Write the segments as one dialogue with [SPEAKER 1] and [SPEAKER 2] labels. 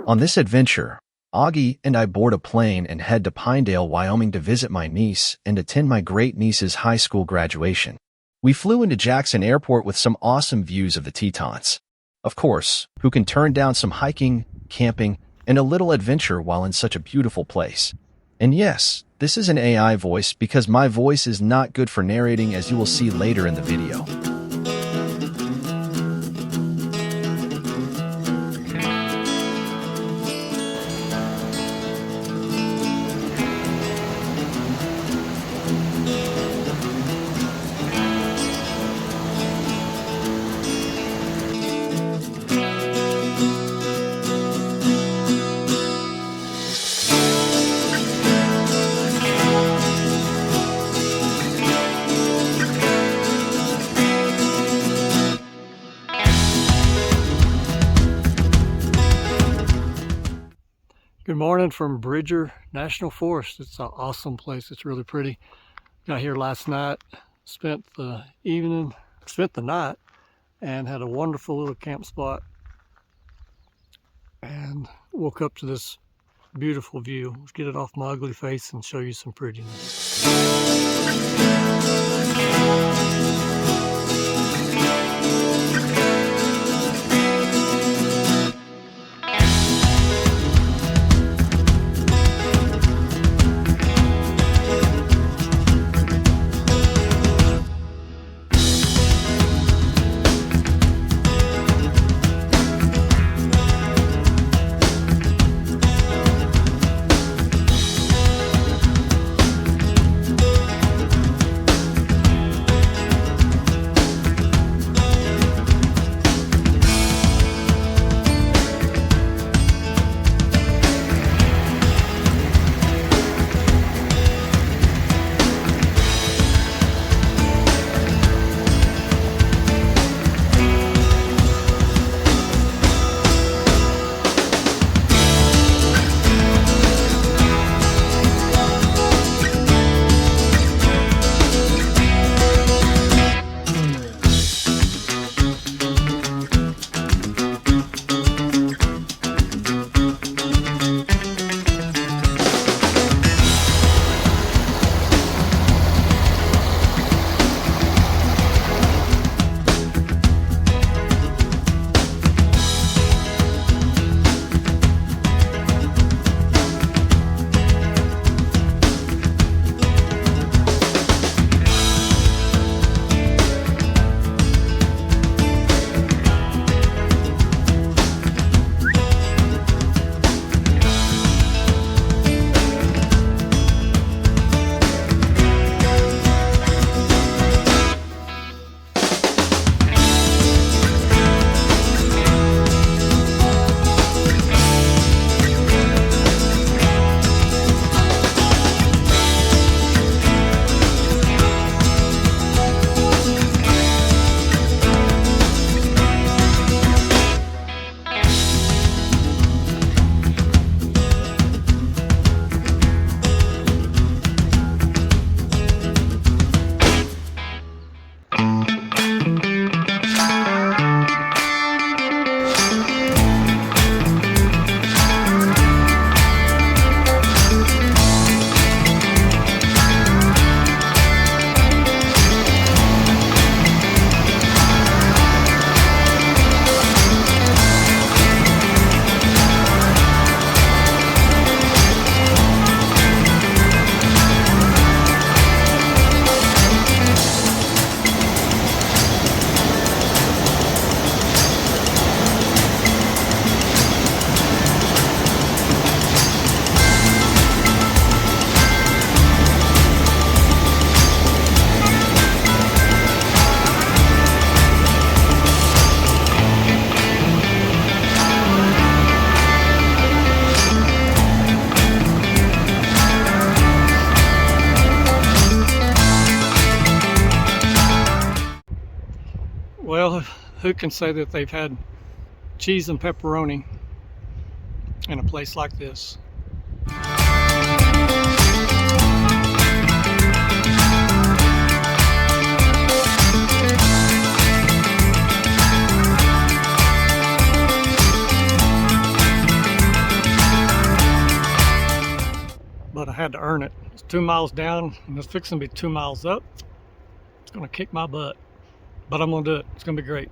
[SPEAKER 1] On this adventure, Augie and I board a plane and head to Pinedale, Wyoming to visit my niece and attend my great-niece's high school graduation. We flew into Jackson Airport with some awesome views of the Tetons. Of course, who can turn down some hiking, camping, and a little adventure while in such a beautiful place? And yes, this is an AI voice because my voice is not good for narrating, as you will see later in the video.
[SPEAKER 2] Good morning from Bridger National Forest. It's an awesome place. It's really pretty. Got here last night, spent the night, and had a wonderful little camp spot. And woke up to this beautiful view. Let's get it off my ugly face and show you some prettiness. Well, who can say that they've had cheese and pepperoni in a place like this? had to earn it. It's 2 miles down and it's fixing to be 2 miles up. It's gonna kick my butt, but I'm gonna do it. It's gonna be great.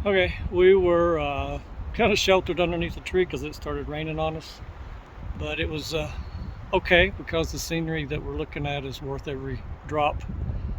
[SPEAKER 2] Okay, we were kind of sheltered underneath a tree because it started raining on us, but it was okay because the scenery that we're looking at is worth every drop.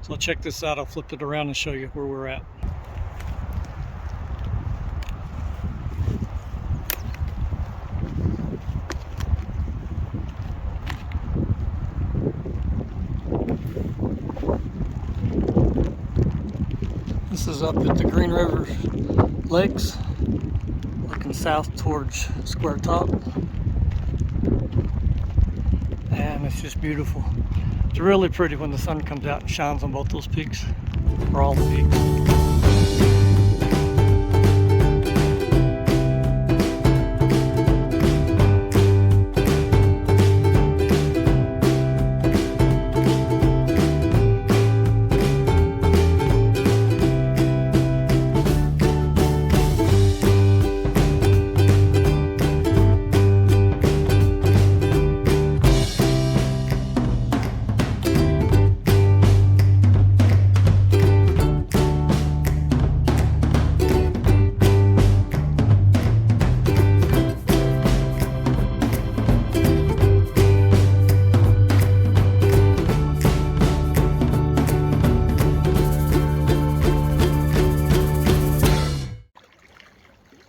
[SPEAKER 2] So check this out. I'll flip it around and show you where we're at. This is up at the Green River Lakes, looking south towards Square Top, and it's just beautiful. It's really pretty when the sun comes out and shines on both those peaks, or all the peaks.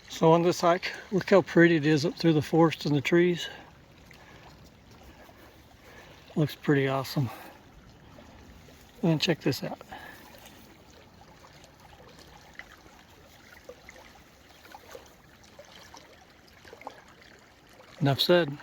[SPEAKER 2] So on this hike, look how pretty it is up through the forest and the trees. Looks pretty awesome. And check this out. Enough said.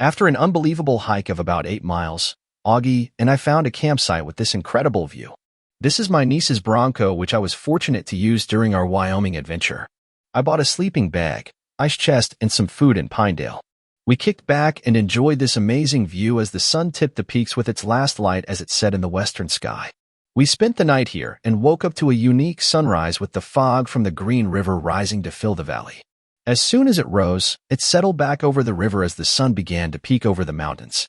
[SPEAKER 1] After an unbelievable hike of about 8 miles, Augie and I found a campsite with this incredible view. This is my niece's Bronco, which I was fortunate to use during our Wyoming adventure. I bought a sleeping bag, ice chest, and some food in Pinedale. We kicked back and enjoyed this amazing view as the sun tipped the peaks with its last light as it set in the western sky. We spent the night here and woke up to a unique sunrise with the fog from the Green River rising to fill the valley. As soon as it rose, it settled back over the river as the sun began to peek over the mountains.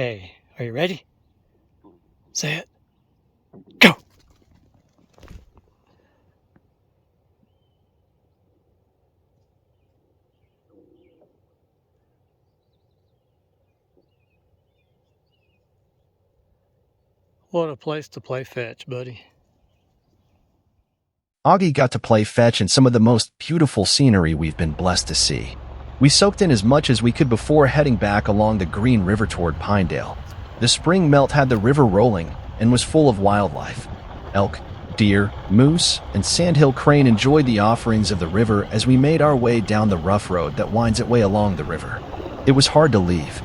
[SPEAKER 2] Okay, are you ready? Say it. Go! What a place to play fetch, buddy.
[SPEAKER 1] Augie got to play fetch in some of the most beautiful scenery we've been blessed to see. We soaked in as much as we could before heading back along the Green River toward Pinedale. The spring melt had the river rolling and was full of wildlife. Elk, deer, moose, and sandhill crane enjoyed the offerings of the river as we made our way down the rough road that winds its way along the river. It was hard to leave.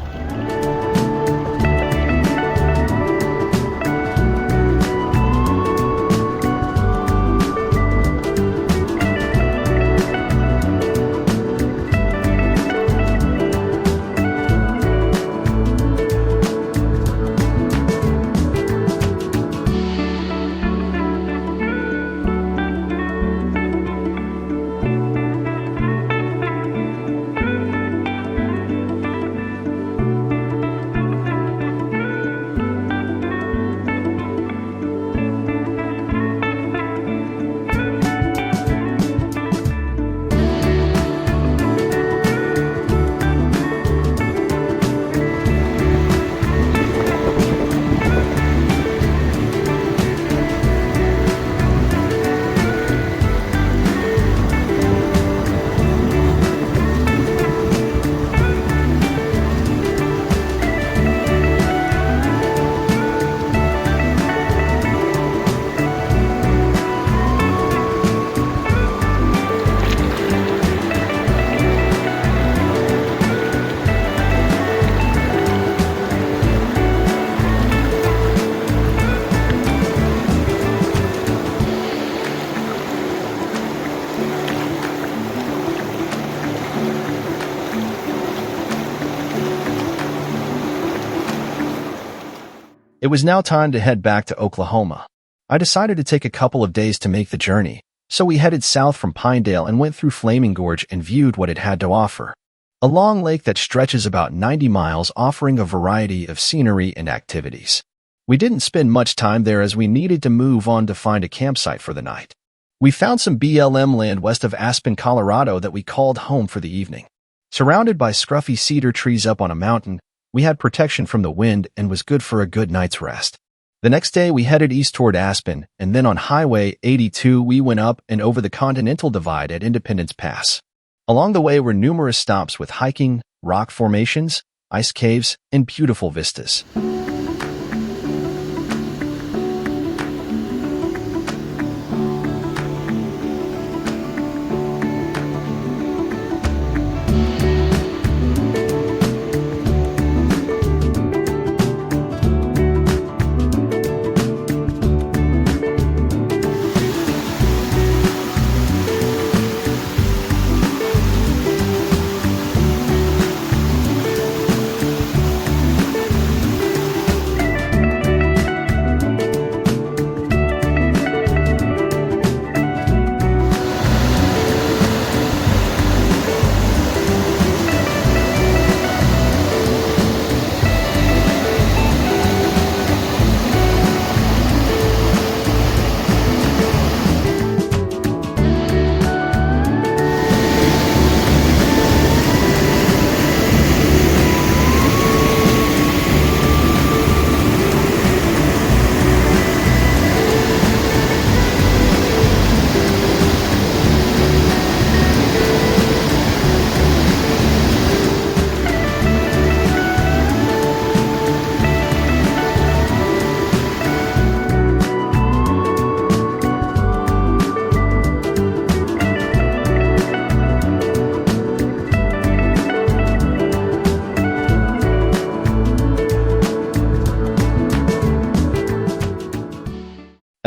[SPEAKER 1] It was now time to head back to Oklahoma. I decided to take a couple of days to make the journey, so we headed south from Pinedale and went through Flaming Gorge and viewed what it had to offer. A long lake that stretches about 90 miles, offering a variety of scenery and activities. We didn't spend much time there as we needed to move on to find a campsite for the night. We found some BLM land west of Aspen, Colorado that we called home for the evening. Surrounded by scruffy cedar trees up on a mountain, we had protection from the wind and was good for a good night's rest. The next day we headed east toward Aspen, and then on Highway 82 we went up and over the Continental Divide at Independence Pass. Along the way were numerous stops with hiking, rock formations, ice caves, and beautiful vistas.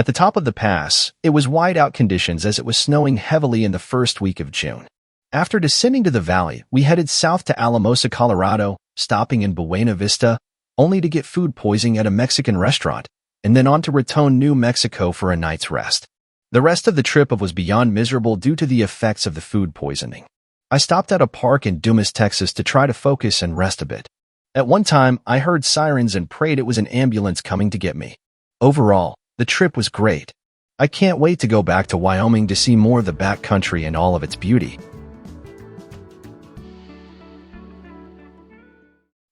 [SPEAKER 1] At the top of the pass, it was whiteout conditions as it was snowing heavily in the first week of June. After descending to the valley, we headed south to Alamosa, Colorado, stopping in Buena Vista, only to get food poisoning at a Mexican restaurant, and then on to Raton, New Mexico for a night's rest. The rest of the trip was beyond miserable due to the effects of the food poisoning. I stopped at a park in Dumas, Texas to try to focus and rest a bit. At one time, I heard sirens and prayed it was an ambulance coming to get me. Overall, the trip was great. I can't wait to go back to Wyoming to see more of the backcountry and all of its beauty.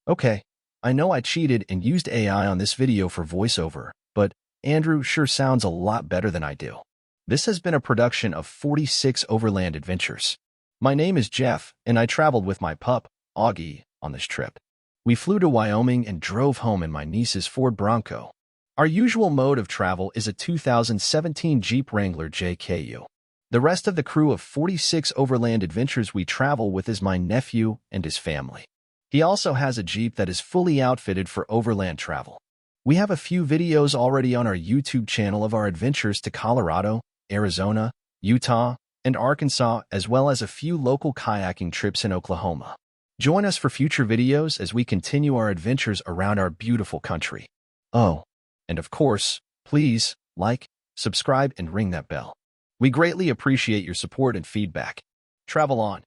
[SPEAKER 1] Okay, I know I cheated and used AI on this video for voiceover, but Andrew sure sounds a lot better than I do. This has been a production of 46 Overland Adventures. My name is Jeff, and I traveled with my pup, Augie, on this trip. We flew to Wyoming and drove home in my niece's Ford Bronco. Our usual mode of travel is a 2017 Jeep Wrangler JKU. The rest of the crew of 46 Overland Adventures we travel with is my nephew and his family. He also has a Jeep that is fully outfitted for overland travel. We have a few videos already on our YouTube channel of our adventures to Colorado, Arizona, Utah, and Arkansas, as well as a few local kayaking trips in Oklahoma. Join us for future videos as we continue our adventures around our beautiful country. Oh, and of course, please like, subscribe, and ring that bell. We greatly appreciate your support and feedback. Travel on.